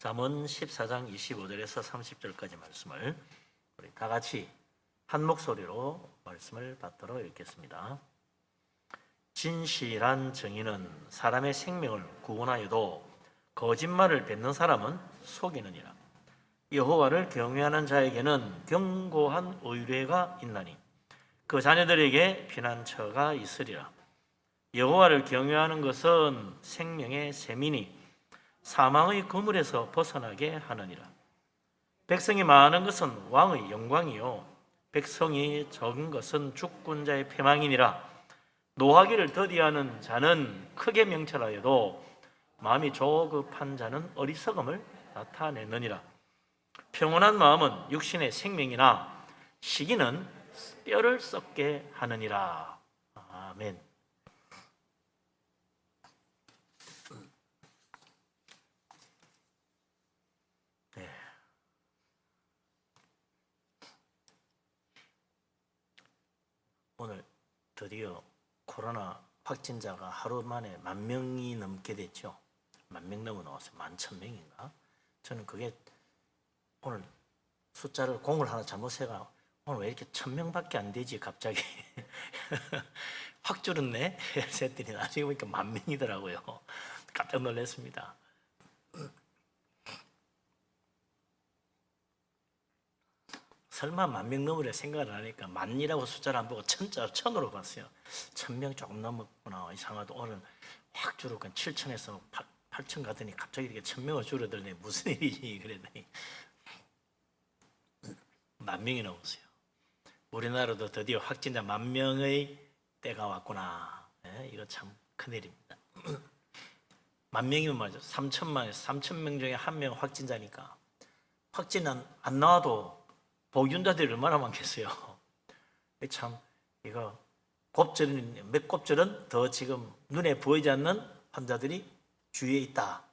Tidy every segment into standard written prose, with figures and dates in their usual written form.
잠언 14장 25절에서 30절까지 말씀을 우리 다 같이 한 목소리로 말씀을 받도록 읽겠습니다. 진실한 정의는 사람의 생명을 구원하여도 거짓말을 뱉는 사람은 속이느니라. 여호와를 경외하는 자에게는 견고한 의뢰가 있나니 그 자녀들에게 피난처가 있으리라. 여호와를 경외하는 것은 생명의 셈이니 사망의 그물에서 벗어나게 하느니라. 백성이 많은 것은 왕의 영광이요 백성이 적은 것은 죽군 자의 패망이니라. 노하기를 더디하는 자는 크게 명철하여도 마음이 조급한 자는 어리석음을 나타내느니라. 평온한 마음은 육신의 생명이나 시기는 뼈를 썩게 하느니라. 아멘. 네. 오늘 드디어 코로나 확진자가 하루 만에 10,000명이 넘게 됐죠. 10,000명 넘어 나왔어요. 11,000명인가? 저는 그게 오늘 숫자를 공을 하나 잘못해가 오늘 왜 이렇게 1,000명밖에 안 되지 갑자기 확 줄었네 했더니 나중에 보니까 10,000명이더라고요. 깜짝 놀랐습니다. 설마 10,000명 넘으려 생각을 하니까 만이라고 숫자를 안 보고 천으로 봤어요. 1,000명 조금 넘었구나. 이상하다. 오늘 확 줄었고 7,000에서 8,000 가더니 갑자기 이렇게 1,000명을 줄어들네. 무슨 일이지? 그랬더니 10,000명이 넘었어요. 우리나라도 드디어 확진자 10,000명의 때가 왔구나. 네, 이거 참 큰일입니다. 10,000명이면 말이죠. 3,000명 중에 1명 확진자니까 확진은 안 나와도 복균자들이 얼마나 많겠어요. 참 이거 곱절은 몇 곱절은 더 지금 눈에 보이지 않는 환자들이 주위에 있다.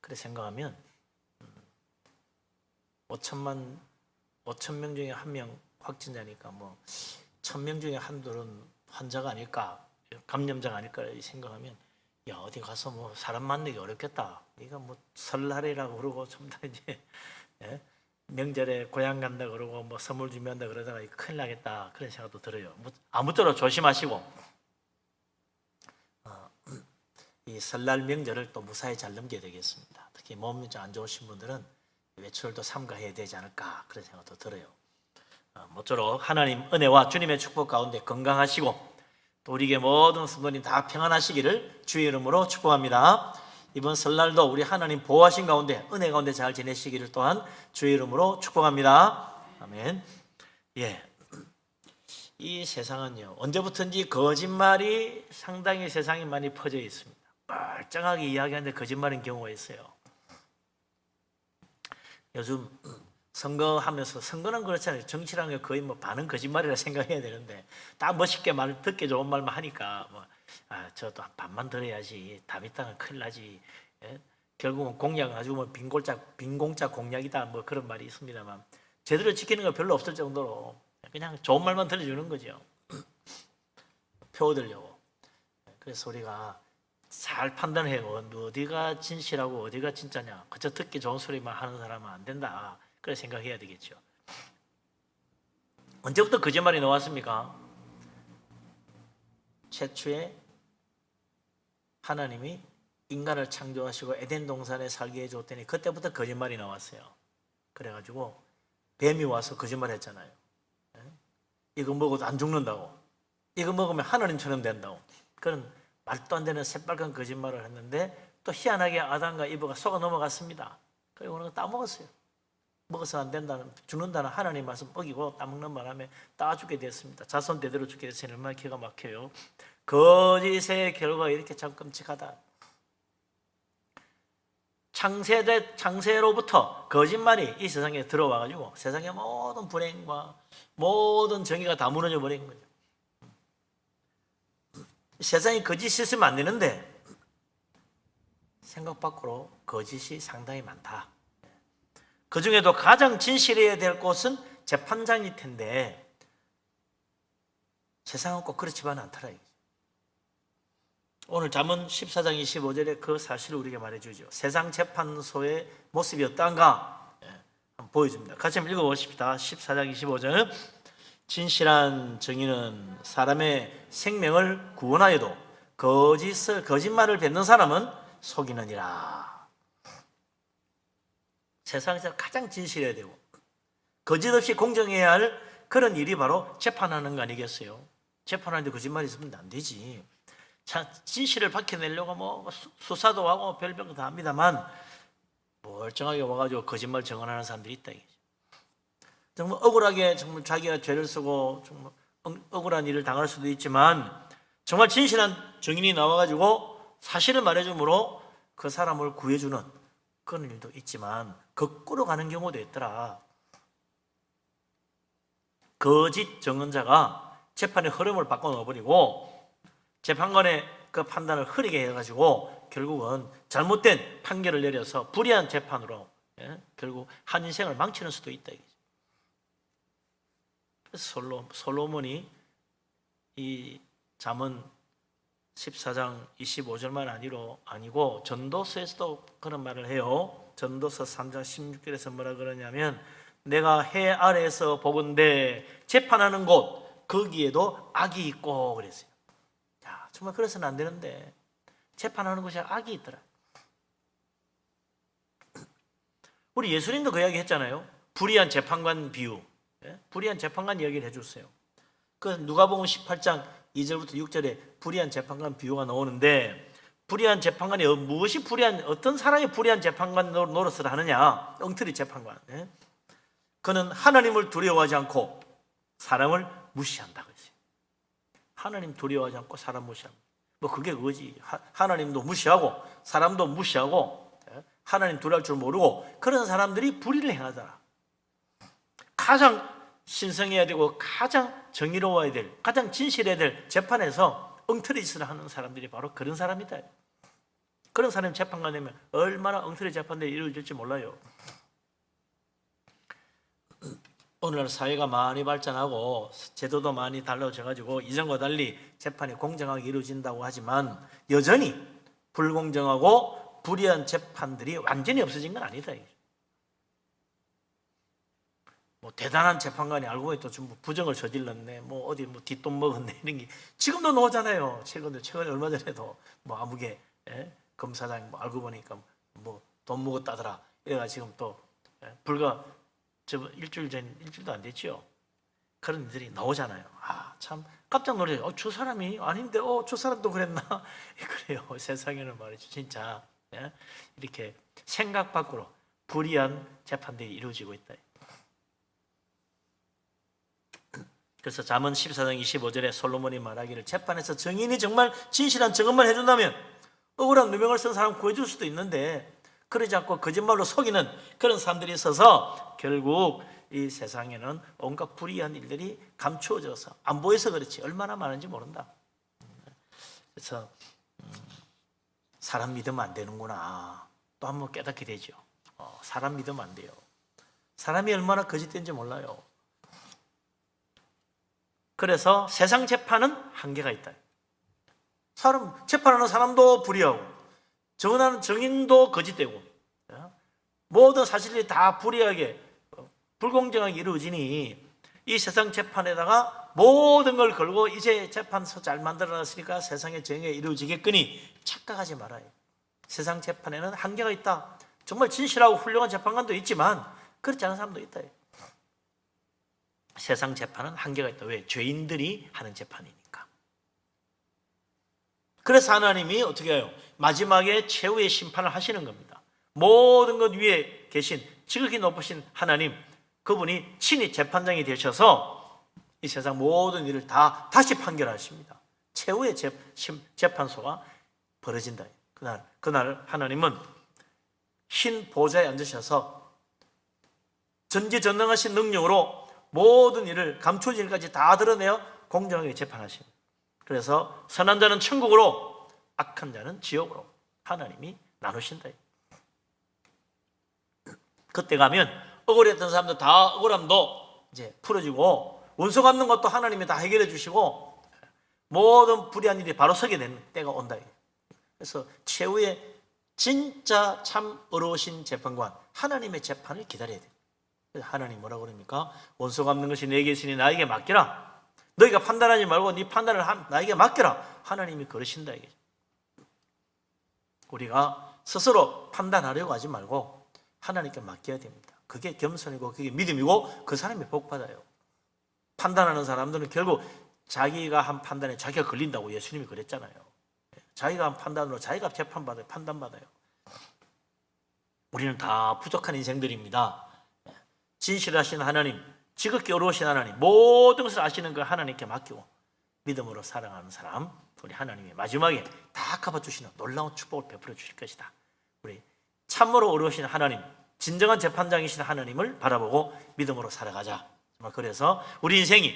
그래 생각하면 5,000명 중에 1명 확진자니까 뭐 1,000명 중에 한둘은 환자가 아닐까, 감염자가 아닐까 생각하면 야 어디 가서 뭐 사람 만나기 어렵겠다. 이거 뭐 설날이라고 그러고 좀 다 이제 예? 명절에 고향 간다 그러고 뭐 선물 준비한다 그러다가 큰일 나겠다 그런 생각도 들어요. 아무쪼록 조심하시고 이 설날 명절을 또 무사히 잘 넘겨야 되겠습니다. 특히 몸이 좀 안 좋으신 분들은 외출도 삼가해야 되지 않을까 그런 생각도 들어요. 모쪼록 하나님 은혜와 주님의 축복 가운데 건강하시고 또 우리에게 모든 성도님 다 평안하시기를 주의 이름으로 축복합니다. 이번 설날도 우리 하나님 보호하신 가운데 은혜 가운데 잘 지내시기를 또한 주의 이름으로 축복합니다. 아멘. 예, 이 세상은요 언제부턴지 거짓말이 상당히 세상에 많이 퍼져 있습니다. 멀쩡하게 이야기하는데 거짓말인 경우가 있어요. 요즘 선거하면서 선거는 그렇잖아요. 정치라는 게 거의 뭐 반은 거짓말이라 생각해야 되는데 딱 멋있게 말 듣기 좋은 말만 하니까 뭐 저도 반만 들어야지 답이 있다면 큰일 나지. 예? 결국은 공약 아주 뭐 빈공짜 공약이다 뭐 그런 말이 있습니다만 제대로 지키는 거 별로 없을 정도로 그냥 좋은 말만 들려주는 거죠. 표 얻으려고. 그래서 우리가 잘 판단해요. 어디가 진실하고 어디가 진짜냐. 그저 듣기 좋은 소리만 하는 사람은 안 된다. 그래 생각해야 되겠죠. 언제부터 거짓말이 나왔습니까? 최초에 하나님이 인간을 창조하시고 에덴 동산에 살게 해줬더니 그때부터 거짓말이 나왔어요. 그래가지고 뱀이 와서 거짓말 했잖아요. 이거 먹어도 안 죽는다고. 이거 먹으면 하나님처럼 된다고. 그런 말도 안 되는 새빨간 거짓말을 했는데 또 희한하게 아담과 이브가 속아 넘어갔습니다. 그리고 그런 거 따먹었어요. 먹어서 안 된다는, 죽는다는 하나님 말씀 어기고 따먹는 바람에 따죽게 됐습니다. 자손 대대로 죽게 됐으니 얼마나 기가 막혀요. 거짓의 결과가 이렇게 참 끔찍하다. 창세로부터 거짓말이 이 세상에 들어와가지고 세상의 모든 불행과 모든 정의가 다 무너져 버린 거죠. 세상에 거짓이 있으면 안 되는데 생각 밖으로 거짓이 상당히 많다. 그 중에도 가장 진실해야 될 곳은 재판장일 텐데 세상은 꼭 그렇지만은 않더라. 오늘 잠언 14장 25절에 그 사실을 우리에게 말해주죠. 세상 재판소의 모습이 어떠한가 한번 보여줍니다. 같이 한번 읽어보십시다. 14장 25절은 진실한 정의는 사람의 생명을 구원하여도 거짓말을 뱉는 사람은 속이느니라. 세상에서 가장 진실해야 되고 거짓 없이 공정해야 할 그런 일이 바로 재판하는 거 아니겠어요? 재판하는데 거짓말이 있으면 안 되지. 진실을 밝혀내려고 뭐 수사도 하고 별별 다 합니다만 멀쩡하게 와가지고 거짓말 정언하는 사람들이 있다. 정말 억울하게 정말 자기가 죄를 쓰고 정말 억울한 일을 당할 수도 있지만 정말 진실한 증인이 나와가지고 사실을 말해주므로 그 사람을 구해주는 그런 일도 있지만 거꾸로 가는 경우도 있더라. 거짓 증언자가 재판의 흐름을 바꿔 넣어버리고 재판관의 그 판단을 흐리게 해가지고 결국은 잘못된 판결을 내려서 불의한 재판으로 결국 한 인생을 망치는 수도 있다. 그래서 솔로몬이 이 잠언 14장 25절만 아니고 전도서에서도 그런 말을 해요. 전도서 3장 16절에서 뭐라 그러냐면 내가 해 아래에서 보건대 재판하는 곳 거기에도 악이 있고 그랬어요. 자, 정말 그래서는 안 되는데 재판하는 곳에 악이 있더라. 우리 예수님도 그 이야기 했잖아요. 불의한 재판관 비유. 불의한 재판관 이야기를 해줬어요. 그 누가복음 18장 2절부터 6절에 불의한 재판관 비유가 나오는데 불의한 재판관이 무엇이 불의한 어떤 사람이 불의한 재판관 노릇을 하느냐? 엉터리 재판관. 그는 하나님을 두려워하지 않고 사람을 무시한다고 했어요. 하나님 두려워하지 않고 사람 무시합니다. 뭐 그게 그거지. 하나님도 무시하고 사람도 무시하고 하나님 두려워할 줄 모르고 그런 사람들이 불의를 행하더라. 가장 신성해야 되고 가장 정의로워야 될 가장 진실해야 될 재판에서 엉터리 짓을 하는 사람들이 바로 그런 사람이다. 그런 사람이 재판관 되면 얼마나 엉터리 재판들이 이루어질지 몰라요. 오늘날 사회가 많이 발전하고 제도도 많이 달라져가지고 이전과 달리 재판이 공정하게 이루어진다고 하지만 여전히 불공정하고 불의한 재판들이 완전히 없어진 건 아니다. 뭐 대단한 재판관이 알고 보니 또 전부 부정을 저질렀네, 뭐 어디 뭐 뒷돈 먹었네 이런 게 지금도 나오잖아요. 최근에 얼마 전에도 뭐 아무개 검사장 뭐 알고 보니까 뭐 돈 먹었다더라. 이래가 지금 또 불과 일주일도 안 됐죠. 그런 일들이 나오잖아요. 아, 참 깜짝 놀라요. 저 사람이 아닌데, 저 사람도 그랬나? 그래요. 세상에는 말이죠. 진짜 이렇게 생각 밖으로 불의한 재판들이 이루어지고 있다. 그래서 잠언 14장 25절에 솔로몬이 말하기를 재판에서 정인이 정말 진실한 증언만 해준다면 억울한 누명을 쓴 사람 구해줄 수도 있는데 그러지 않고 거짓말로 속이는 그런 사람들이 있어서 결국 이 세상에는 온갖 불의한 일들이 감추어져서 안 보여서 그렇지 얼마나 많은지 모른다. 그래서 사람 믿으면 안 되는구나 또 한번 깨닫게 되죠. 사람 믿으면 안 돼요. 사람이 얼마나 거짓된지 몰라요. 그래서 세상 재판은 한계가 있다. 재판하는 사람도 불의하고 정언하는 정인도 거짓되고 모든 사실이 다 불의하게 불공정하게 이루어지니 이 세상 재판에다가 모든 걸 걸고 이제 재판소 잘 만들어놨으니까 세상의 정의가 이루어지겠거니 착각하지 말아요. 세상 재판에는 한계가 있다. 정말 진실하고 훌륭한 재판관도 있지만 그렇지 않은 사람도 있다. 세상 재판은 한계가 있다. 왜? 죄인들이 하는 재판이니까. 그래서 하나님이 어떻게 해요? 마지막에 최후의 심판을 하시는 겁니다. 모든 것 위에 계신 지극히 높으신 하나님, 그분이 친히 재판장이 되셔서 이 세상 모든 일을 다 다시 판결하십니다. 최후의 재판소가 벌어진다. 그날 하나님은 흰 보좌에 앉으셔서 전지전능하신 능력으로 모든 일을 감춰진 일까지 다 드러내어 공정하게 재판하십니다. 그래서 선한 자는 천국으로 악한 자는 지옥으로 하나님이 나누신다. 그때 가면 억울했던 사람들 다 억울함도 이제 풀어지고 원수 갚는 것도 하나님이 다 해결해 주시고 모든 불의한 일이 바로 서게 되는 때가 온다. 그래서 최후의 진짜 참 어려우신 재판관, 하나님의 재판을 기다려야 돼요. 그래서 하나님 뭐라고 그럽니까? 원수 갚는 것이 내게 있으니 나에게 맡겨라. 너희가 판단하지 말고 네 판단을 나에게 맡겨라. 하나님이 그러신다 이게. 우리가 스스로 판단하려고 하지 말고 하나님께 맡겨야 됩니다. 그게 겸손이고 그게 믿음이고 그 사람이 복 받아요. 판단하는 사람들은 결국 자기가 한 판단에 자기가 걸린다고 예수님이 그랬잖아요. 자기가 한 판단으로 자기가 재판받아요. 판단받아요. 우리는 다 부족한 인생들입니다. 진실하신 하나님, 지극히 어려우신 하나님, 모든 것을 아시는 그 하나님께 맡기고 믿음으로 살아가는 사람, 우리 하나님이 마지막에 다 갚아주시는 놀라운 축복을 베풀어 주실 것이다. 우리 참으로 어려우신 하나님, 진정한 재판장이신 하나님을 바라보고 믿음으로 살아가자. 정말 그래서 우리 인생이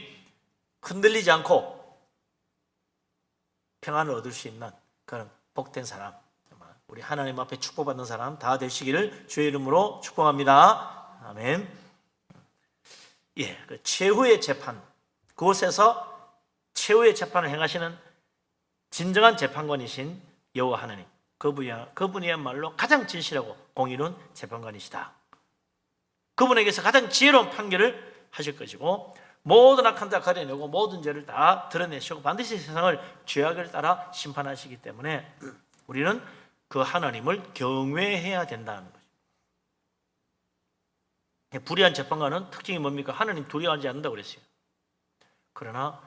흔들리지 않고 평안을 얻을 수 있는 그런 복된 사람, 정말 우리 하나님 앞에 축복받는 사람 다 되시기를 주의 이름으로 축복합니다. 아멘. 예, 그 최후의 재판, 그곳에서 최후의 재판을 행하시는 진정한 재판관이신 여호와 하나님, 그분이야말로 가장 진실하고 공의로운 재판관이시다. 그분에게서 가장 지혜로운 판결을 하실 것이고 모든 악한 자 가려내고 모든 죄를 다 드러내시고 반드시 세상을 죄악을 따라 심판하시기 때문에 우리는 그 하나님을 경외해야 된다는 거죠. 불의한 재판관은 특징이 뭡니까? 하나님 두려워하지 않는다고 그랬어요. 그러나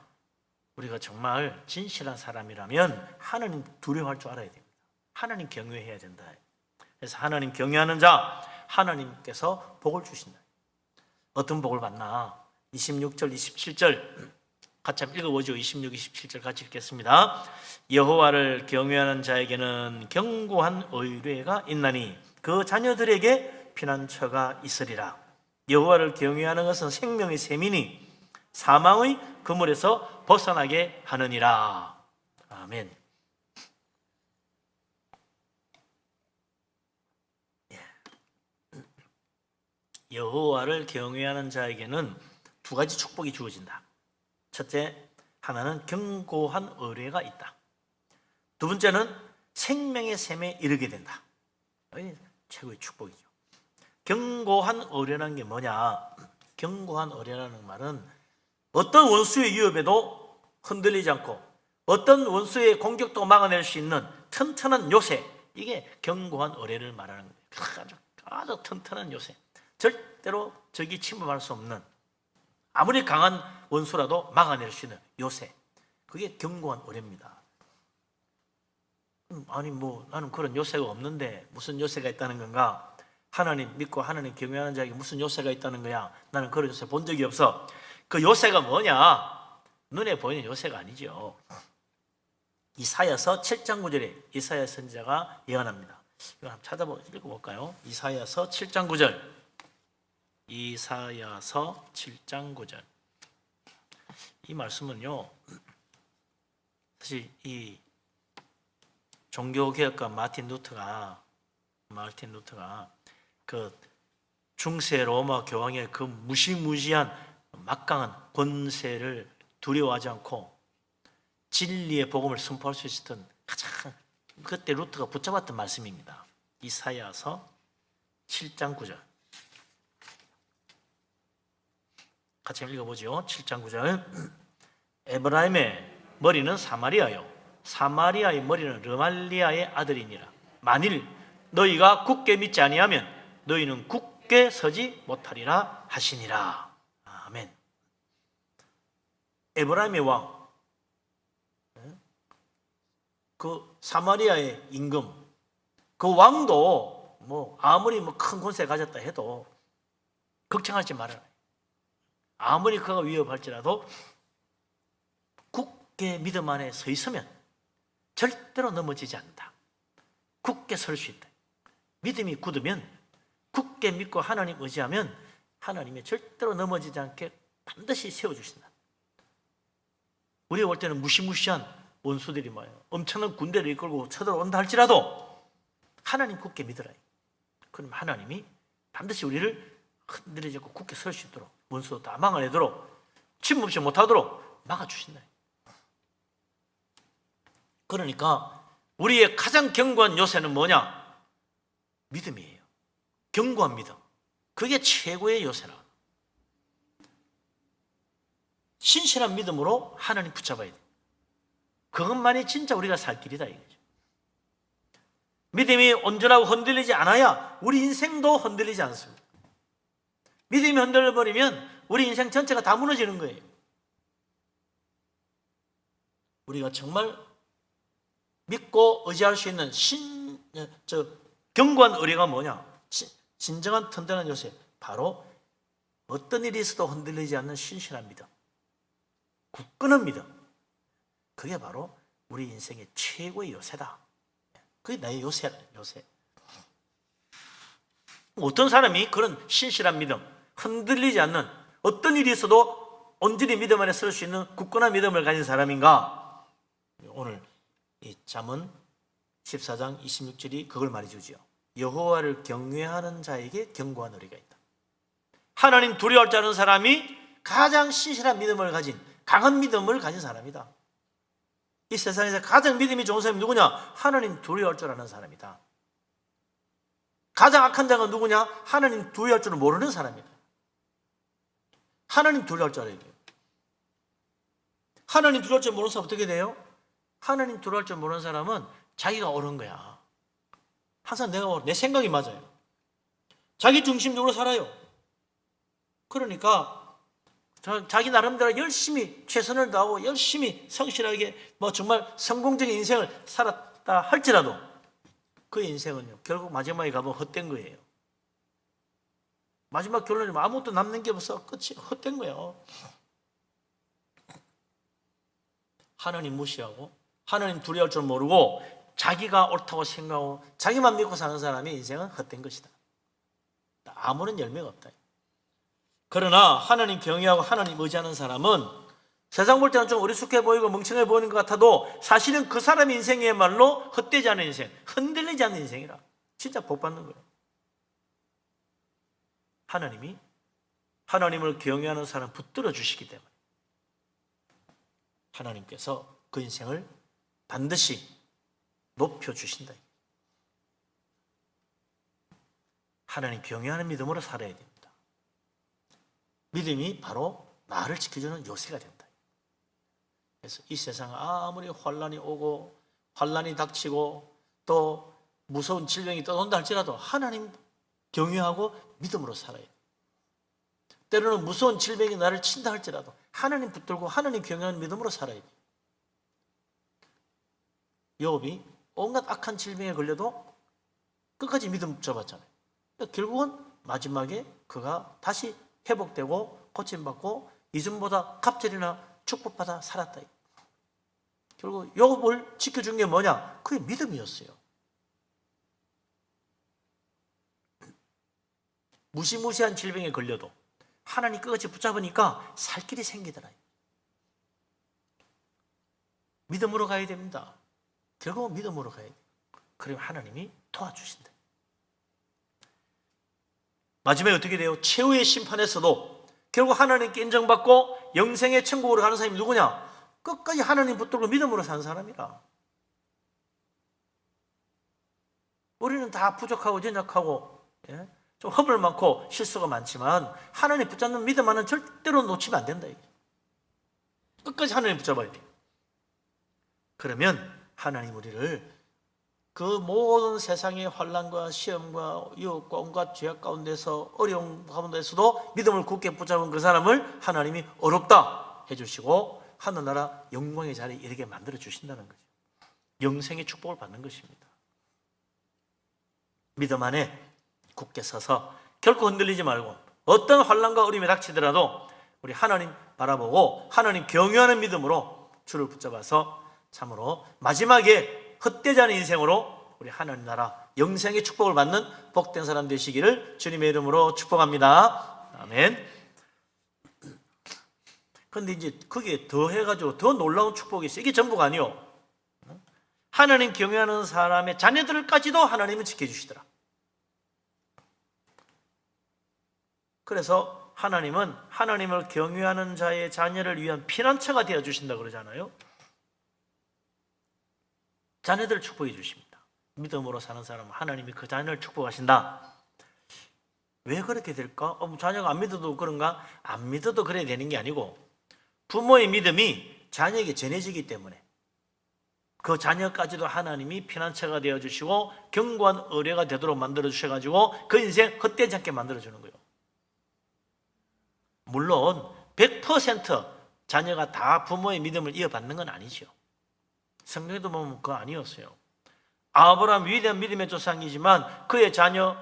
우리가 정말 진실한 사람이라면 하나님 두려워할 줄 알아야 됩니다. 하나님 경외해야 된다. 그래서 하나님 경외하는 자, 하나님께서 복을 주신다. 어떤 복을 받나? 26절, 27절 같이 한번 읽어보죠. 26, 27절 같이 읽겠습니다. 여호와를 경외하는 자에게는 견고한 의뢰가 있나니 그 자녀들에게 피난처가 있으리라. 여호와를 경외하는 것은 생명의 셈이니 사망의 그물에서 벗어나게 하느니라. 아멘. 여호와를 경외하는 자에게는 두 가지 축복이 주어진다. 첫째, 하나는 견고한 의뢰가 있다. 두 번째는 생명의 셈에 이르게 된다. 최고의 축복이죠. 견고한 의뢰라는 게 뭐냐? 견고한 의뢰라는 말은 어떤 원수의 위협에도 흔들리지 않고 어떤 원수의 공격도 막아낼 수 있는 튼튼한 요새, 이게 견고한 의뢰를 말하는 거예요. 아주 튼튼한 요새, 절대로 적이 침범할 수 없는, 아무리 강한 원수라도 막아낼 수 있는 요새, 그게 견고한 의뢰입니다. 아니 나는 그런 요새가 없는데 무슨 요새가 있다는 건가? 하나님 믿고 하나님 경외하는 자에게 무슨 요새가 있다는 거야? 나는 그런 요새 본 적이 없어. 그 요새가 뭐냐? 눈에 보이는 요새가 아니죠. 이사야서 7장 9절에 이사야 선지자가 예언합니다. 이거 한번 읽어볼까요? 이사야서 7장 9절. 이사야서 7장 9절. 이 말씀은요, 사실 이 종교개혁가 마틴 루터가 그 중세 로마 교황의 그 무시무시한 막강한 권세를 두려워하지 않고 진리의 복음을 선포할 수 있었던 가장 그때 루터가 붙잡았던 말씀입니다. 이사야서 7장 9절 같이 읽어보죠. 7장 9절. 에브라임의 머리는 사마리아요, 사마리아의 머리는 르말리아의 아들이니라. 만일 너희가 굳게 믿지 아니하면 너희는 굳게 서지 못하리라 하시니라. 아멘. 에브라임의 왕, 그 사마리아의 임금, 그 왕도 아무리 큰 권세 가졌다 해도 걱정하지 말아라. 아무리 그가 위협할지라도 굳게 믿음 안에 서 있으면 절대로 넘어지지 않는다. 굳게 설 수 있다. 믿음이 굳으면, 굳게 믿고 하나님 의지하면 하나님이 절대로 넘어지지 않게 반드시 세워주신다. 우리가 볼 때는 무시무시한 원수들이 뭐예요? 엄청난 군대를 이끌고 쳐들어온다 할지라도 하나님 굳게 믿으라. 그럼 하나님이 반드시 우리를 흔들리지 않고 굳게 설 수 있도록, 원수도 다 막아내도록, 침묵시 못하도록 막아주신다. 그러니까 우리의 가장 견고한 요새는 뭐냐? 믿음이에요. 견고한 믿음. 그게 최고의 요새라. 신실한 믿음으로 하나님 붙잡아야 돼. 그것만이 진짜 우리가 살 길이다 이거죠. 믿음이 온전하고 흔들리지 않아야 우리 인생도 흔들리지 않습니다. 믿음이 흔들려버리면 우리 인생 전체가 다 무너지는 거예요. 우리가 정말 믿고 의지할 수 있는 견고한 의뢰가 뭐냐? 진정한 튼튼한 요새, 바로 어떤 일이 있어도 흔들리지 않는 신실한 믿음, 굳건한 믿음. 그게 바로 우리 인생의 최고의 요새다. 그게 나의 요새다. 요새. 어떤 사람이 그런 신실한 믿음, 흔들리지 않는, 어떤 일이 있어도 온전히 믿음 안에 설 수 있는 굳건한 믿음을 가진 사람인가? 오늘 이 잠언 14장 26절이 그걸 말해주지요. 여호와를 경외하는 자에게 견고한 의리가 있다. 하나님 두려워할 줄 아는 사람이 가장 신실한 믿음을 가진, 강한 믿음을 가진 사람이다. 이 세상에서 가장 믿음이 좋은 사람이 누구냐? 하나님 두려워할 줄 아는 사람이다. 가장 악한 자가 누구냐? 하나님 두려워할 줄을 모르는 사람이다. 하나님 두려워할 줄 알아야 돼요. 하나님 두려워할 줄 모르는 사람 어떻게 돼요? 하나님 두려워할 줄 모르는 사람은 자기가 옳은 거야. 항상 내 생각이 맞아요. 자기 중심적으로 살아요. 그러니까 자기 나름대로 열심히 최선을 다하고 열심히 성실하게 정말 성공적인 인생을 살았다 할지라도 그 인생은요, 결국 마지막에 가면 헛된 거예요. 마지막 결론이 아무것도 남는 게 없어. 끝이 헛된 거예요. 하나님 무시하고 하나님 두려워할 줄 모르고 자기가 옳다고 생각하고 자기만 믿고 사는 사람의 인생은 헛된 것이다. 아무런 열매가 없다. 그러나 하나님 경외하고 하나님 의지하는 사람은 세상 볼 때는 좀 어리숙해 보이고 멍청해 보이는 것 같아도 사실은 그 사람의 인생이야말로 헛되지 않은 인생, 흔들리지 않는 인생이라. 진짜 복 받는 거예요. 하나님이 하나님을 경외하는 사람 붙들어 주시기 때문에 하나님께서 그 인생을 반드시 높여주신다. 하나님 경외하는 믿음으로 살아야 됩니다. 믿음이 바로 나를 지켜주는 요새가 된다. 그래서 이 세상 아무리 환란이 오고 환란이 닥치고 또 무서운 질병이 떠온다 할지라도 하나님 경외하고 믿음으로 살아야 돼. 때로는 무서운 질병이 나를 친다 할지라도 하나님 붙들고 하나님 경외하는 믿음으로 살아야 돼. 욥이 온갖 악한 질병에 걸려도 끝까지 믿음 붙잡았잖아요. 결국은 마지막에 그가 다시 회복되고 고침받고 이전보다 갑절이나 축복받아 살았다. 결국 욥을 지켜준 게 뭐냐? 그게 믿음이었어요. 무시무시한 질병에 걸려도 하나님 끝까지 붙잡으니까 살 길이 생기더라. 믿음으로 가야 됩니다. 결국은 믿음으로 가야 돼요. 그러면 하나님이 도와주신다. 마지막에 어떻게 돼요? 최후의 심판에서도 결국 하나님께 인정받고 영생의 천국으로 가는 사람이 누구냐? 끝까지 하나님 붙들고 믿음으로 산 사람이라. 우리는 다 부족하고 연약하고 좀 허물 많고 실수가 많지만 하나님 붙잡는 믿음 하나는 절대로 놓치면 안 된다. 끝까지 하나님 붙잡아야 돼요. 그러면 하나님 우리를 그 모든 세상의 환난과 시험과 유혹과 온갖 죄악 가운데서 어려움 가운데서도 믿음을 굳게 붙잡은 그 사람을 하나님이 어렵다 해주시고 하늘나라 영광의 자리에 이르게 만들어 주신다는 거죠. 영생의 축복을 받는 것입니다. 믿음 안에 굳게 서서 결코 흔들리지 말고 어떤 환난과 어려움이 닥치더라도 우리 하나님 바라보고 하나님 경외하는 믿음으로 주를 붙잡아서 참으로 마지막에 헛되지 않은 인생으로 우리 하나님 나라 영생의 축복을 받는 복된 사람 되시기를 주님의 이름으로 축복합니다. 아멘. 그런데 이제 그게 더 해가지고 더 놀라운 축복이 있어요. 이게 전부가 아니요. 하나님 경외하는 사람의 자녀들까지도 하나님은 지켜주시더라. 그래서 하나님은 하나님을 경외하는 자의 자녀를 위한 피난처가 되어주신다 그러잖아요. 자녀들을 축복해 주십니다. 믿음으로 사는 사람은 하나님이 그 자녀를 축복하신다. 왜 그렇게 될까? 자녀가 안 믿어도 그런가? 안 믿어도 그래야 되는 게 아니고 부모의 믿음이 자녀에게 전해지기 때문에 그 자녀까지도 하나님이 피난처가 되어주시고 견고한 의뢰가 되도록 만들어주셔가지고 그 인생 헛되지 않게 만들어주는 거예요. 물론 100% 자녀가 다 부모의 믿음을 이어받는 건 아니죠. 성경에도 보면 그거 아니었어요. 아브라함 위대한 믿음의 조상이지만 그의 자녀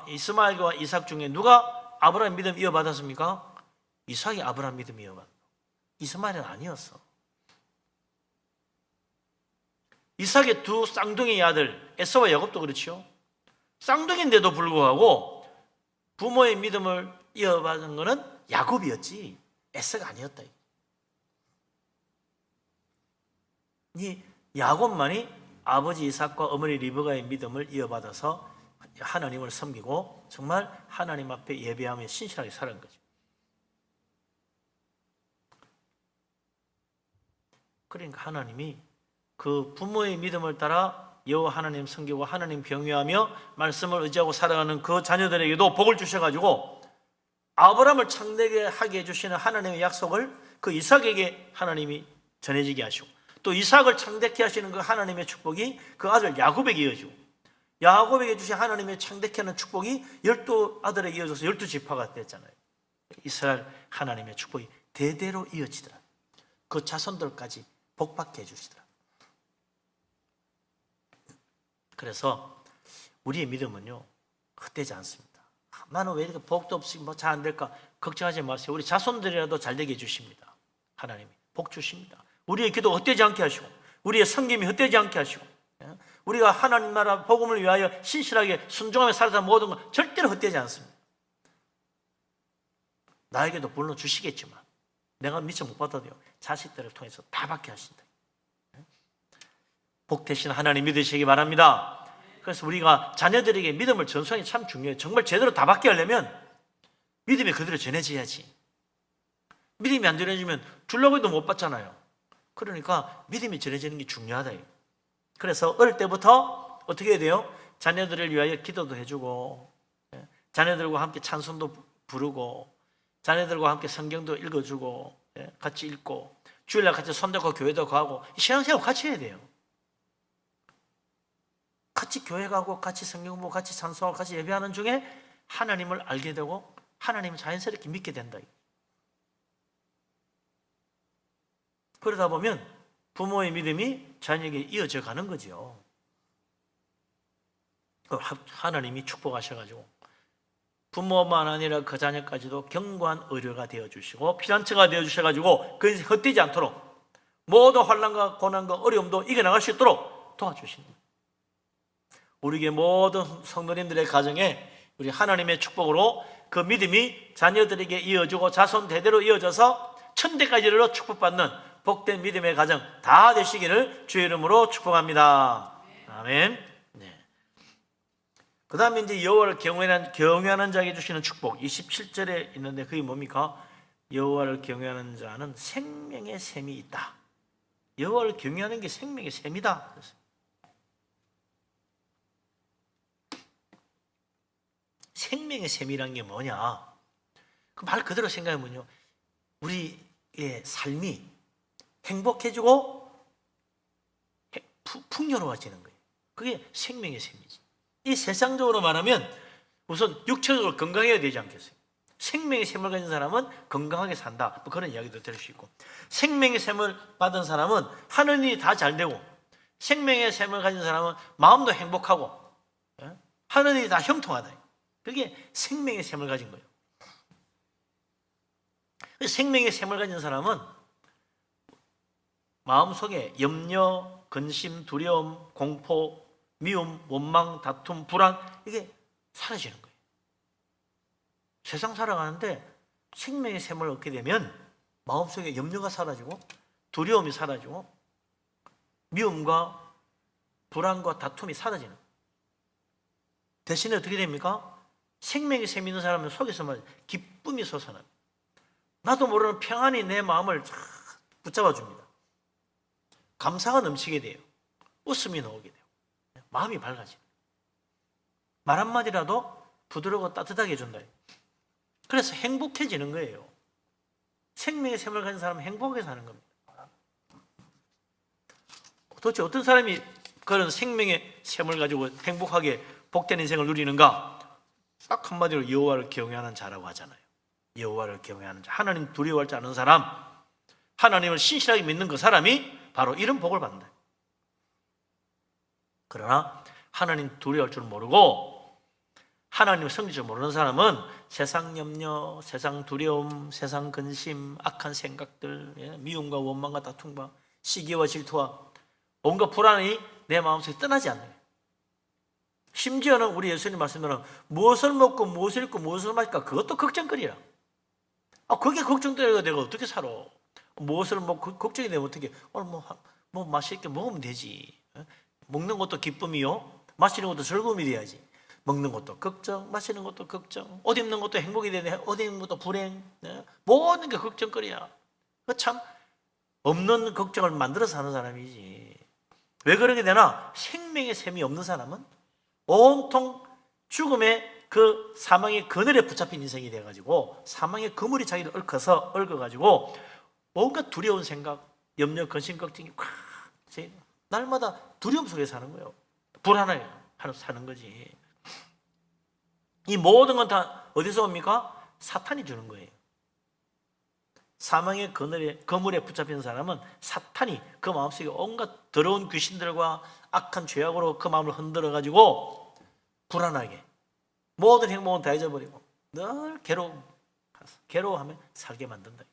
이스마엘과 이삭 중에 누가 아브라함 믿음 이어받았습니까? 이삭이 아브라함 믿음 이어받았어. 이스마엘은 아니었어. 이삭의 두 쌍둥이 아들 에서와 야곱도 그렇죠. 쌍둥이인데도 불구하고 부모의 믿음을 이어받은 것은 야곱이었지 에서가 아니었다. 이 야곱만이 아버지 이삭과 어머니 리브가의 믿음을 이어받아서 하나님을 섬기고 정말 하나님 앞에 예배하며 신실하게 살은 거죠. 그러니까 하나님이 그 부모의 믿음을 따라 여호와 하나님 섬기고 하나님 경외하며 말씀을 의지하고 살아가는 그 자녀들에게도 복을 주셔가지고 아브라함을 창대하게 하게 해주시는 하나님의 약속을 그 이삭에게 하나님이 전해지게 하시고 또 이삭을 창대케 하시는 그 하나님의 축복이 그 아들 야곱에게 이어지고 야곱에게 주신 하나님의 창대케 하는 축복이 12아들에게 이어져서 12지파가 됐잖아요. 이스라엘 하나님의 축복이 대대로 이어지더라. 그 자손들까지 복받게 해주시더라. 그래서 우리의 믿음은요 헛되지 않습니다. 나는 왜 이렇게 복도 없이 잘 안 될까 걱정하지 마세요. 우리 자손들이라도 잘 되게 해주십니다. 하나님이 복 주십니다. 우리의 기도 헛되지 않게 하시고 우리의 섬김이 헛되지 않게 하시고 우리가 하나님 나라 복음을 위하여 신실하게 순종하며 살아서 모든 건 절대로 헛되지 않습니다. 나에게도 물론 주시겠지만 내가 미처 못 받아도요 자식들을 통해서 다 받게 하신다. 복 대신 하나님 믿으시기 바랍니다. 그래서 우리가 자녀들에게 믿음을 전수하는 게 참 중요해요. 정말 제대로 다 받게 하려면 믿음이 그대로 전해져야지. 믿음이 안 전해지면 주려고 해도 못 받잖아요. 그러니까 믿음이 전해지는 게 중요하다. 그래서 어릴 때부터 어떻게 해야 돼요? 자녀들을 위하여 기도도 해주고 자녀들과 함께 찬송도 부르고 자녀들과 함께 성경도 읽어주고 같이 읽고 주일날 같이 손잡고 교회도 가고 신앙생활 같이 해야 돼요. 같이 교회 가고 같이 성경 보고 같이 찬송하고 같이 예배하는 중에 하나님을 알게 되고 하나님을 자연스럽게 믿게 된다. 그러다 보면 부모의 믿음이 자녀에게 이어져 가는 거죠. 하나님이 축복하셔가지고 부모만 아니라 그 자녀까지도 견고한 의료가 되어주시고 피난처가 되어주셔가지고 그 인생 헛되지 않도록 모든 환난과 고난과 어려움도 이겨나갈 수 있도록 도와주시는 거예요. 우리에게 모든 성도님들의 가정에 우리 하나님의 축복으로 그 믿음이 자녀들에게 이어지고 자손 대대로 이어져서 천대까지 이르러 축복받는 복된 믿음의 가정 다 되시기를 주의 이름으로 축복합니다. 아멘. 네. 그 다음에 이제 여호와를 경외하는 자에게 주시는 축복 27절에 있는데 그게 뭡니까? 여호와를 경외하는 자는 생명의 샘이 있다. 여호와를 경외하는 게 생명의 샘이다. 생명의 샘이란 게 뭐냐? 그 말 그대로 생각해보면요, 우리의 삶이 행복해지고 풍요로워지는 거예요. 그게 생명의 샘이지. 이 세상적으로 말하면 우선 육체적으로 건강해야 되지 않겠어요? 생명의 샘을 가진 사람은 건강하게 산다. 뭐 그런 이야기도 들을 수 있고, 생명의 샘을 받은 사람은 하는 일이 다 잘 되고, 생명의 샘을 가진 사람은 마음도 행복하고, 하는 일이 다 형통하다. 그게 생명의 샘을 가진 거예요. 생명의 샘을 가진 사람은 마음속에 염려, 근심, 두려움, 공포, 미움, 원망, 다툼, 불안 이게 사라지는 거예요. 세상 살아가는데 생명의 샘을 얻게 되면 마음속에 염려가 사라지고 두려움이 사라지고 미움과 불안과 다툼이 사라지는 거예요. 대신에 어떻게 됩니까? 생명의 샘이 있는 사람은 속에서 기쁨이 솟아납니다. 나도 모르는 평안이 내 마음을 붙잡아 줍니다. 감사가 넘치게 돼요. 웃음이 나오게 돼요. 마음이 밝아져요. 말 한마디라도 부드럽고 따뜻하게 해준다. 그래서 행복해지는 거예요. 생명의 샘을 가진 사람은 행복하게 사는 겁니다. 도대체 어떤 사람이 그런 생명의 샘을 가지고 행복하게 복된 인생을 누리는가? 딱 한마디로 여호와를 경외하는 자라고 하잖아요. 여호와를 경외하는 자, 하나님 두려워할 줄 아는 사람, 하나님을 신실하게 믿는 그 사람이 바로 이런 복을 받는다. 그러나 하나님 두려워할 줄 모르고 하나님을 섬길 줄 모르는 사람은 세상 염려, 세상 두려움, 세상 근심, 악한 생각들, 미움과 원망과 다툼과 시기와 질투와 온갖 불안이 내 마음속에 떠나지 않아요. 심지어는 우리 예수님 말씀대로 무엇을 먹고 무엇을 입고 무엇을 마실까 그것도 걱정거리라. 그게 걱정거리가 내가 어떻게 살아? 무엇을 먹고 걱정이 되면 어떻게 오늘 뭐 맛있게 먹으면 되지. 먹는 것도 기쁨이요, 마시는 것도 즐거움이 돼야지. 먹는 것도 걱정, 마시는 것도 걱정, 옷 입는 것도 행복이 되네, 옷 입는 것도 불행, 모든 게 걱정거리야. 참 없는 걱정을 만들어서 하는 사람이지. 왜 그러게 되나? 생명의 샘이 없는 사람은 온통 죽음의 그 사망의 그늘에 붙잡힌 인생이 돼가지고 사망의 그물이 자기를 얽어가지고 온갖 두려운 생각, 염려, 근심, 걱정이 꽉 날마다 두려움 속에 사는 거예요. 불안해 사는 거지. 이 모든 건 다 어디서 옵니까? 사탄이 주는 거예요. 사망의 그물에 붙잡힌 사람은 사탄이 그 마음속에 온갖 더러운 귀신들과 악한 죄악으로 그 마음을 흔들어가지고 불안하게 모든 행복은 다 잊어버리고 늘 괴로워하며 살게 만든다.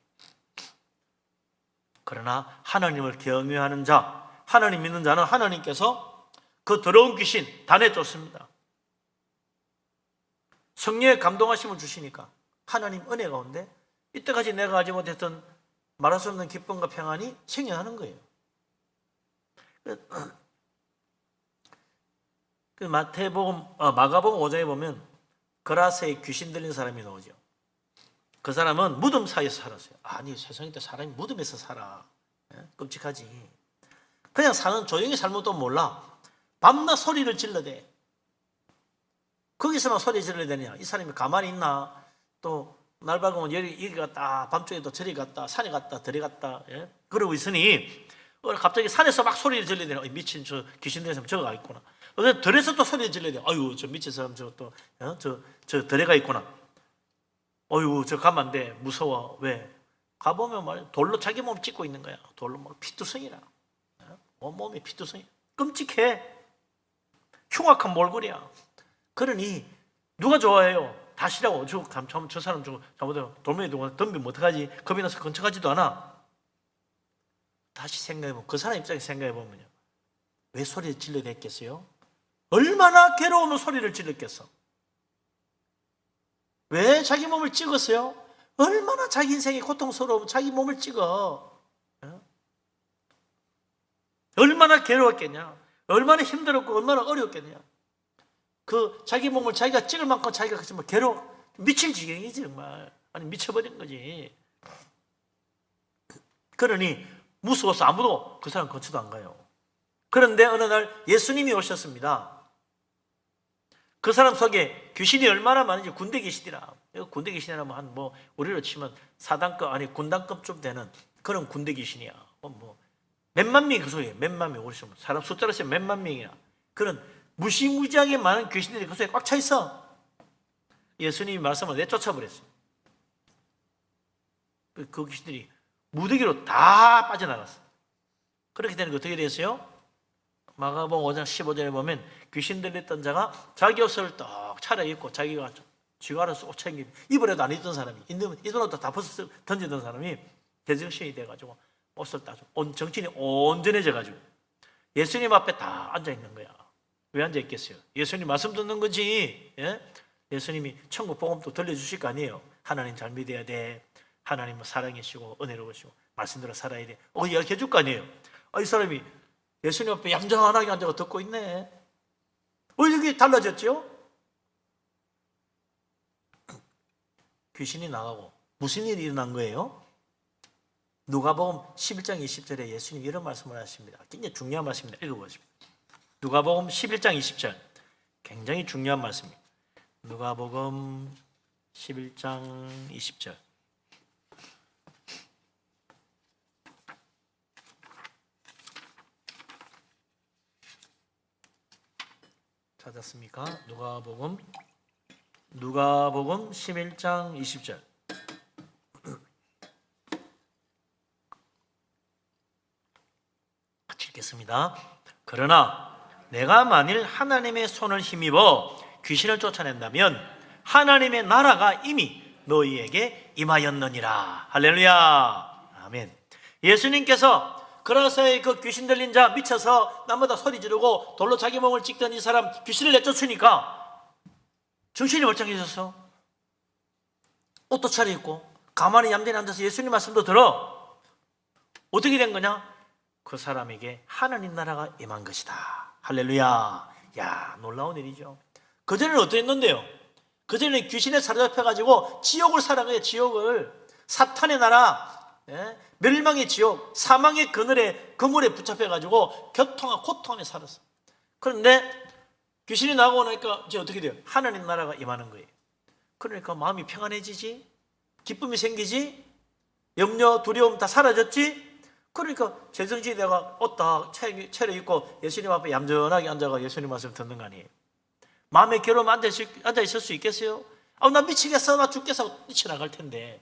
그러나 하나님을 경외하는 자, 하나님 믿는 자는 하나님께서 그 더러운 귀신 다 내쫓습니다. 성령의 감동하심을 주시니까 하나님 은혜 가운데 이때까지 내가 알지 못했던 말할 수 없는 기쁨과 평안이 생겨나는 거예요. 그 마가복음 5장에 보면 그라세에 귀신 들린 사람이 나오죠. 그 사람은 무덤 사이에서 살았어요. 아니 세상에 사람이 무덤에서 살아. 끔찍하지. 그냥 조용히 살면 또 몰라. 밤낮 소리를 질러대. 거기서만 소리 질러야 되냐? 이 사람이 가만히 있나? 또 날 밝으면 여기 갔다, 밤중에 또 저리 갔다, 산에 갔다, 들에 갔다, 그러고 있으니 갑자기 산에서 막 소리를 질러야 되냐? 미친 저 귀신 된 사람 저거 가 있구나. 들에서 또 소리를 질러야 돼. 아유 저 미친 사람 저 들에 가 있구나. 어유 저 가면 안 돼. 무서워. 왜? 가보면 말이야 돌로 자기 몸 찢고 있는 거야. 돌로 뭐 피투성이라. 온몸이 피투성이. 끔찍해. 흉악한 몰골이야. 그러니 누가 좋아해요? 다시라고. 저 사람 잘못하면 돌멩이 두고 덤비면 어떡하지? 겁이 나서 근처가지도 않아. 다시 생각해보면 그 사람 입장에서 생각해보면요, 왜 소리를 질러댔겠어요? 얼마나 괴로우면 소리를 질렀겠어? 왜 자기 몸을 찍었어요? 얼마나 자기 인생이 고통스러우면 자기 몸을 찍어. 얼마나 괴로웠겠냐? 얼마나 힘들었고 얼마나 어려웠겠냐? 그 자기 몸을 자기가 찍을 만큼 자기가 정말 미칠 지경이지 정말. 아니 미쳐버린 거지. 그러니 무서워서 아무도 그 사람 근처도 안 가요. 그런데 어느 날 예수님이 오셨습니다. 그 사람 속에 귀신이 얼마나 많은지 군대 귀신이라. 군대 귀신이라면 우리로 치면 사단급 아니 군단급 좀 되는 그런 군대 귀신이야. 몇만 명이 그 속에 몇만 명 오시면 사람 숫자로 치면 몇만 명이야. 그런 무시무지하게 많은 귀신들이 그 속에 꽉 차 있어. 예수님이 말씀을 내쫓아 버렸어요. 그 귀신들이 무더기로 다 빠져나갔어. 그렇게 되는 게 어떻게 됐어요? 마가복음 5장 15절에 보면 귀신 들렸던 자가 자기 옷을 딱 차려입고 자기가 쥐가 알아서 옷 챙기 입으려도 안 입던 사람이 있는 옷도 다 벗어 던지던 사람이 제정신이 돼가지고 옷을 따줘 정신이 온전해져가지고 예수님 앞에 다 앉아 있는 거야. 왜 앉아 있겠어요? 예수님 말씀 듣는 거지. 예수님이 천국 복음도 들려주실 거 아니에요. 하나님 잘 믿어야 돼. 하나님은 사랑이시고 은혜로우시고 말씀대로 살아야 돼. 이야기해 줄 거 아니에요. 이 사람이 예수님 앞에 얌전하게 앉아서 듣고 있네. 이게 달라졌죠? 귀신이 나가고 무슨 일이 일어난 거예요? 누가복음 11장 20절에 예수님이 이런 말씀을 하십니다. 굉장히 중요한 말씀입니다. 읽어보십시오. 누가복음 11장 20절, 굉장히 중요한 말씀입니다. 누가복음 11장 20절. 찾았습니까? 누가복음 11장 20절. 같이 읽겠습니다. 그러나 내가 만일 하나님의 손을 힘입어 귀신을 쫓아낸다면 하나님의 나라가 이미 너희에게 임하였느니라. 할렐루야. 아멘. 예수님께서 그라사의 그 귀신 들린 자 미쳐서 남마다 소리 지르고 돌로 자기 몸을 찍던 이 사람 귀신을 내쫓으니까 정신이 멀쩡해졌어. 옷도 차려입고 가만히 얌전히 앉아서 예수님 말씀도 들어. 어떻게 된 거냐? 그 사람에게 하나님 나라가 임한 것이다. 할렐루야. 야, 놀라운 일이죠. 그전에는 어떠했는데요? 그전에는 귀신에 사로잡혀가지고 지옥을 살아가요. 지옥을. 사탄의 나라, 멸망의 지옥, 사망의 그물에 붙잡혀가지고 교통하고 고통하며 살았어. 그런데 귀신이 나가고 나니까 이제 어떻게 돼요? 하나님 나라가 임하는 거예요. 그러니까 마음이 평안해지지, 기쁨이 생기지, 염려, 두려움 다 사라졌지. 그러니까 제정신이 내가 옷 다 차려입고 예수님 앞에 얌전하게 앉아가 예수님 말씀 듣는 거 아니에요. 마음에 괴로움 앉아 있을 수 있겠어요? 나 미치겠어, 나 죽겠어 하고 뛰쳐나갈 텐데.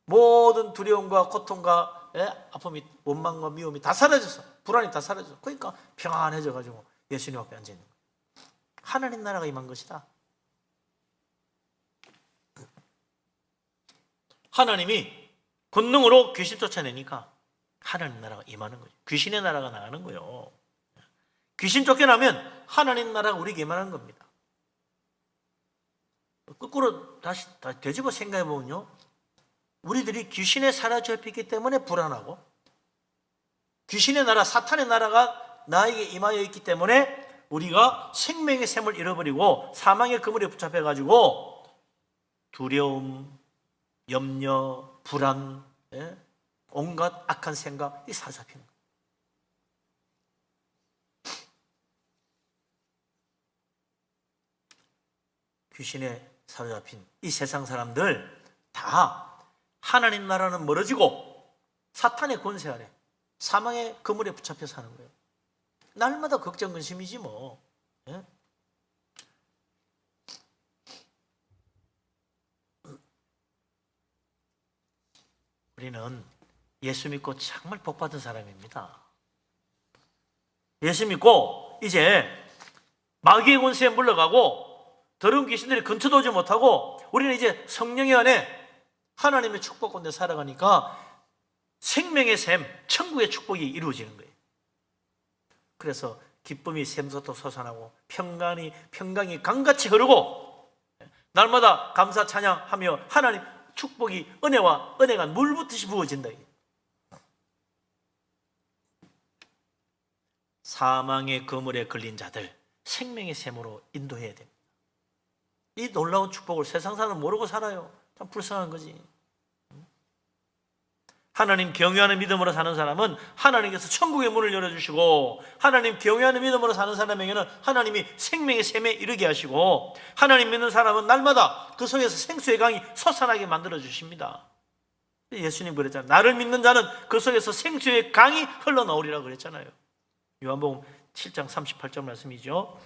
모든 두려움과 고통과 아픔이, 원망과 미움이 다 사라졌어. 불안이 다 사라졌어. 그러니까 평안해져가지고 예수님 앞에 앉아있는 거예요. 하나님 나라가 임한 것이다. 하나님이 권능으로 귀신 쫓아내니까 하나님 나라가 임하는 거죠. 귀신의 나라가 나가는 거예요. 귀신 쫓겨나면 하나님 나라가 우리에게 임하는 겁니다. 거꾸로 다시 되짚어 생각해 보면요, 우리들이 귀신에 사로잡혔기 때문에 불안하고, 귀신의 나라, 사탄의 나라가 나에게 임하여 있기 때문에 우리가 생명의 샘을 잃어버리고 사망의 그물에 붙잡혀가지고 두려움, 염려, 불안, 온갖 악한 생각이 사로잡히는 거예요. 귀신에 사로잡힌 이 세상 사람들 다 하나님 나라는 멀어지고 사탄의 권세 아래 사망의 그물에 붙잡혀 사는 거예요. 날마다 걱정 근심이지 뭐. 우리는 예수 믿고 정말 복 받은 사람입니다. 예수 믿고 이제 마귀의 권세에 물러가고 더러운 귀신들이 근처도 오지 못하고 우리는 이제 성령의 안에 하나님의 축복 가운데 살아가니까 생명의 샘, 천국의 축복이 이루어지는 거예요. 그래서 기쁨이 샘솟도록 솟아나고 평강이 강같이 흐르고 날마다 감사 찬양하며 하나님 축복이 은혜가 물붓듯이 부어진다. 사망의 그물에 걸린 자들 생명의 샘으로 인도해야 됩니다. 이 놀라운 축복을 세상 사람은 모르고 살아요. 참 불쌍한 거지. 하나님 경외하는 믿음으로 사는 사람은 하나님께서 천국의 문을 열어주시고, 하나님 경외하는 믿음으로 사는 사람에게는 하나님이 생명의 샘에 이르게 하시고, 하나님 믿는 사람은 날마다 그 속에서 생수의 강이 솟아나게 만들어 주십니다. 예수님 그랬잖아요. 나를 믿는 자는 그 속에서 생수의 강이 흘러나오리라 그랬잖아요. 요한복음 7장 38절 말씀이죠.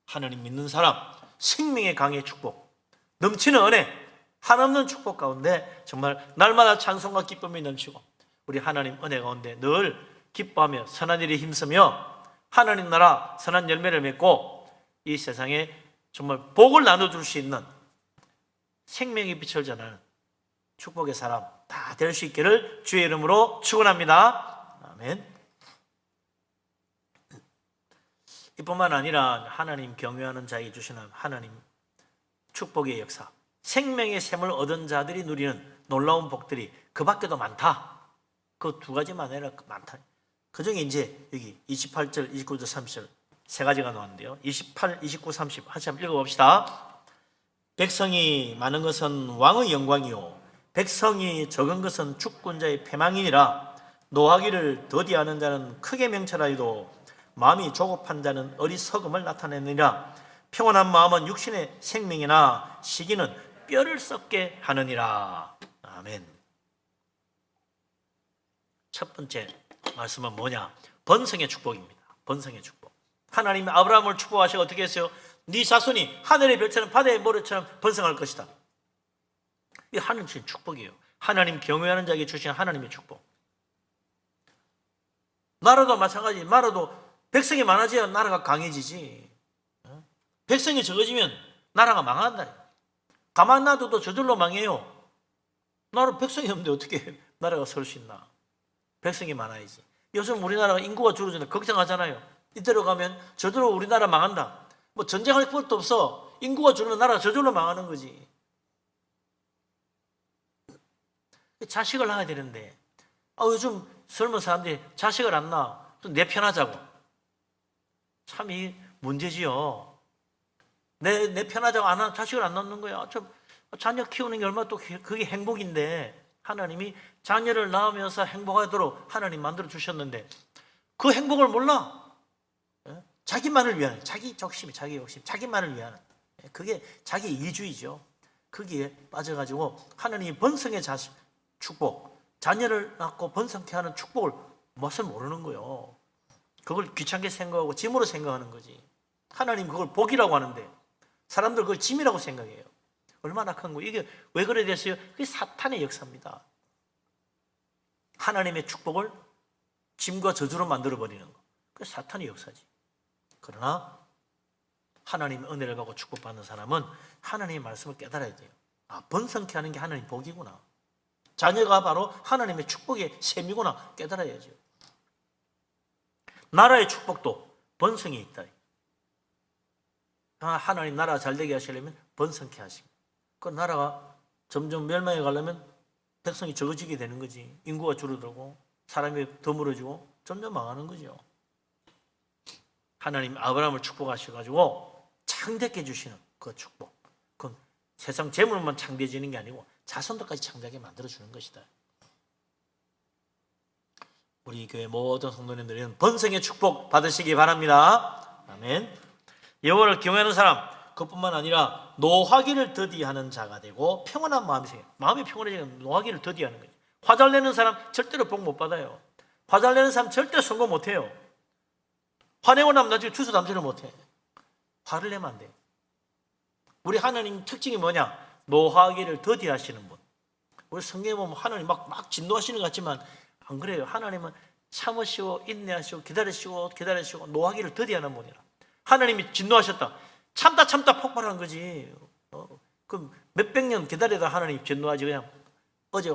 하나님 믿는 사람, 생명의 강의 축복, 넘치는 은혜, 한없는 축복 가운데 정말 날마다 찬송과 기쁨이 넘치고 우리 하나님 은혜 가운데 늘 기뻐하며 선한 일에 힘쓰며 하나님 나라 선한 열매를 맺고 이 세상에 정말 복을 나눠줄 수 있는 생명의 빛을 전하는 축복의 사람 다 될 수 있기를 주의 이름으로 축원합니다. 아멘. 이뿐만 아니라 하나님 경외하는 자에게 주시는 하나님 축복의 역사, 생명의 샘을 얻은 자들이 누리는 놀라운 복들이 그 밖에도 많다. 그 두 가지만 아니라 많다. 그 중에 이제 여기 28절, 29절, 30절 세 가지가 나왔는데요. 28, 29, 30 같이 한번 읽어봅시다. 백성이 많은 것은 왕의 영광이요 백성이 적은 것은 죽군 자의 패망이니라. 노하기를 더디하는 자는 크게 명철하여도 마음이 조급한 자는 어리석음을 나타내느니라. 평온한 마음은 육신의 생명이나 시기는 뼈를 썩게 하느니라. 아멘. 첫 번째 말씀은 뭐냐? 번성의 축복입니다. 번성의 축복. 하나님이 아브라함을 축복하시고 어떻게 했어요? 네 자손이 하늘의 별처럼 바다의 모래처럼 번성할 것이다. 이 하나님 주신 축복이에요. 하나님 경외하는 자에게 주신 하나님의 축복. 나라도 마찬가지. 나라도 백성이 많아져야 나라가 강해지지. 백성이 적어지면 나라가 망한다. 가만 놔둬도 저절로 망해요. 나라 백성이 없는데 어떻게 나라가 설 수 있나? 백성이 많아야지. 요즘 우리나라가 인구가 줄어드는데 걱정하잖아요. 이대로 가면 저절로 우리나라 망한다. 뭐 전쟁할 것도 없어. 인구가 줄면 나라가 저절로 망하는 거지. 자식을 낳아야 되는데 요즘 젊은 사람들이 자식을 안 낳아. 내 편하자고. 참 이 문제지요. 내 편하자고 자식을 안 낳는 거야. 자녀 키우는 게 얼마나 또 그게 행복인데 하나님이 자녀를 낳으면서 행복하도록 하나님 만들어 주셨는데 그 행복을 몰라. 자기만을 위한, 자기 적심, 자기 욕심, 자기만을 위한, 그게 자기 이주의죠. 거기에 빠져가지고 하나님이 번성의 축복, 자녀를 낳고 번성케 하는 축복을 멋을 모르는 거예요. 그걸 귀찮게 생각하고 짐으로 생각하는 거지. 하나님 그걸 복이라고 하는데 사람들 그걸 짐이라고 생각해요. 얼마나 큰 거. 이게 왜 그래 됐어요? 그게 사탄의 역사입니다. 하나님의 축복을 짐과 저주로 만들어버리는 거. 그게 사탄의 역사지. 그러나 하나님의 은혜를 받고 축복받는 사람은 하나님의 말씀을 깨달아야 돼요. 번성케 하는 게 하나님의 복이구나. 자녀가 바로 하나님의 축복의 셈이구나 깨달아야죠. 나라의 축복도 번성이 있다. 하나님 나라가 잘되게 하시려면 번성케 하십니다. 그 나라가 점점 멸망해 가려면 백성이 적어지게 되는 거지. 인구가 줄어들고 사람이 드물어지고 점점 망하는 거죠. 하나님 아브라함을 축복하셔가지고 창대케 해주시는 그 축복. 그건 세상 재물만 창대해지는 게 아니고 자손들까지 창대하게 만들어주는 것이다. 우리 교회 모든 성도님들은 번성의 축복 받으시기 바랍니다. 아멘. 여호와를 경외하는 사람, 그뿐만 아니라 노하기를 더디하는 자가 되고 평온한 마음이 생겨요. 마음이 평온해지면 노하기를 더디하는 거예요. 화잘 내는 사람 절대로 복 못 받아요. 화잘 내는 사람 절대 성공 못 해요. 화내고 나면 나중에 주소 담지를 못 해. 화를 내면 안 돼. 우리 하나님 특징이 뭐냐? 노하기를 더디하시는 분. 우리 성경에 보면 하나님 막 진노하시는 것 같지만 안 그래요. 하나님은 참으시고 인내하시고 기다리시고 노하기를 더디하는 분이라. 하나님이 진노하셨다. 참다 폭발한 거지. 그럼 몇백 년 기다리다 하나님 진노하지 그냥 어제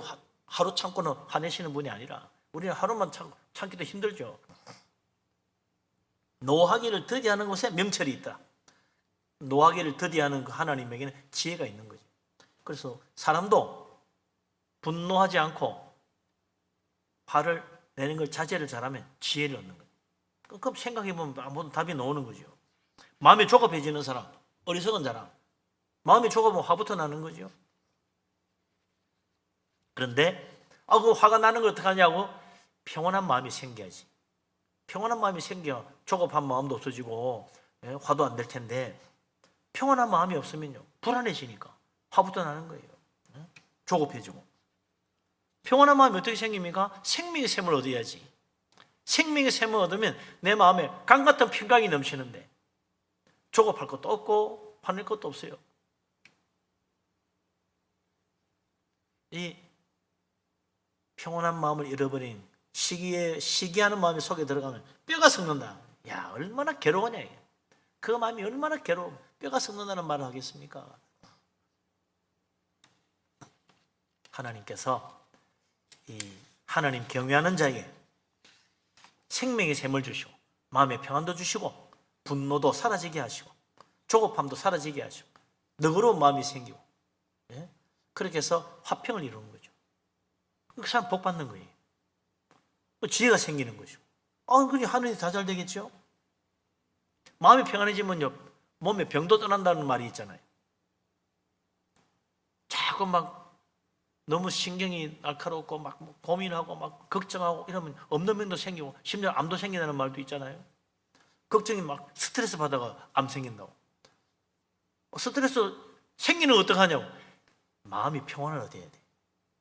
하루 참고는 화내시는 분이 아니라 우리는 하루만 참기도 힘들죠. 노하기를 더디하는 곳에 명철이 있다. 노하기를 더디하는 그 하나님에게는 지혜가 있는 거죠. 그래서 사람도 분노하지 않고 화를 내는 걸 자제를 잘하면 지혜를 얻는 거예요. 그럼 생각해보면 아무튼 답이 나오는 거죠. 마음이 조급해지는 사람, 어리석은 사람, 마음이 조급하면 화부터 나는 거죠. 그런데 그 화가 나는 걸 어떻게 하냐고? 평온한 마음이 생겨야지. 평온한 마음이 생겨 조급한 마음도 없어지고 화도 안 될 텐데 평온한 마음이 없으면요 불안해지니까 화부터 나는 거예요. 조급해지고. 평온한 마음이 어떻게 생깁니까? 생명의 샘을 얻어야지. 생명의 샘을 얻으면 내 마음에 강 같은 평강이 넘치는데 조급할 것도 없고 화낼 것도 없어요. 이 평온한 마음을 잃어버린 시기하는 마음이 속에 들어가면 뼈가 썩는다. 야, 얼마나 괴로우냐 이게. 그 마음이 얼마나 괴로워. 뼈가 썩는다는 말을 하겠습니까? 하나님께서 이 하나님 경외하는 자에게 생명의 샘을 주시고 마음의 평안도 주시고 분노도 사라지게 하시고 조급함도 사라지게 하시고 너그러운 마음이 생기고 그렇게 해서 화평을 이루는 거죠. 그 사람 복 받는 거예요. 지혜가 생기는 거죠. 그냥 하늘이 다 잘 되겠죠? 마음이 평안해지면요 몸에 병도 떠난다는 말이 있잖아요. 자꾸 막 너무 신경이 날카롭고 막 고민하고 막 걱정하고 이러면 없는 병도 생기고 심지어 암도 생긴다는 말도 있잖아요. 걱정이 막 스트레스 받아가 암 생긴다고. 스트레스 생기는 어떡하냐고. 마음이 평안을 얻어야 돼.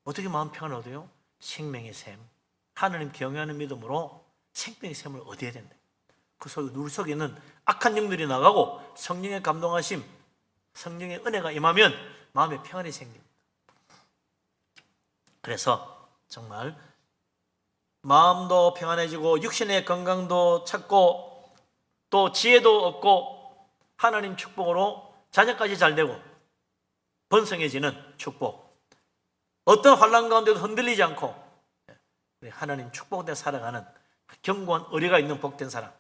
어떻게 마음 평안을 얻어요? 생명의 샘, 하나님 경외하는 믿음으로 생명의 샘을 얻어야 된다. 그래서 우리 속에는 악한 영들이 나가고 성령의 감동하심, 성령의 은혜가 임하면 마음에 평안이 생깁니다. 그래서 정말 마음도 평안해지고 육신의 건강도 찾고 또 지혜도 얻고 하나님 축복으로 자녀까지 잘 되고 번성해지는 축복, 어떤 환난 가운데도 흔들리지 않고 하나님 축복대 살아가는 견고한 의리가 있는 복된 사람,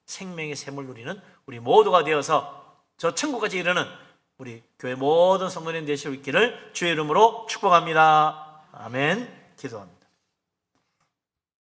생명의 샘을 누리는 우리 모두가 되어서 저 천국까지 이르는 우리 교회 모든 성도님 되실 수 있기를 주의 이름으로 축복합니다. 아멘. 기도합니다.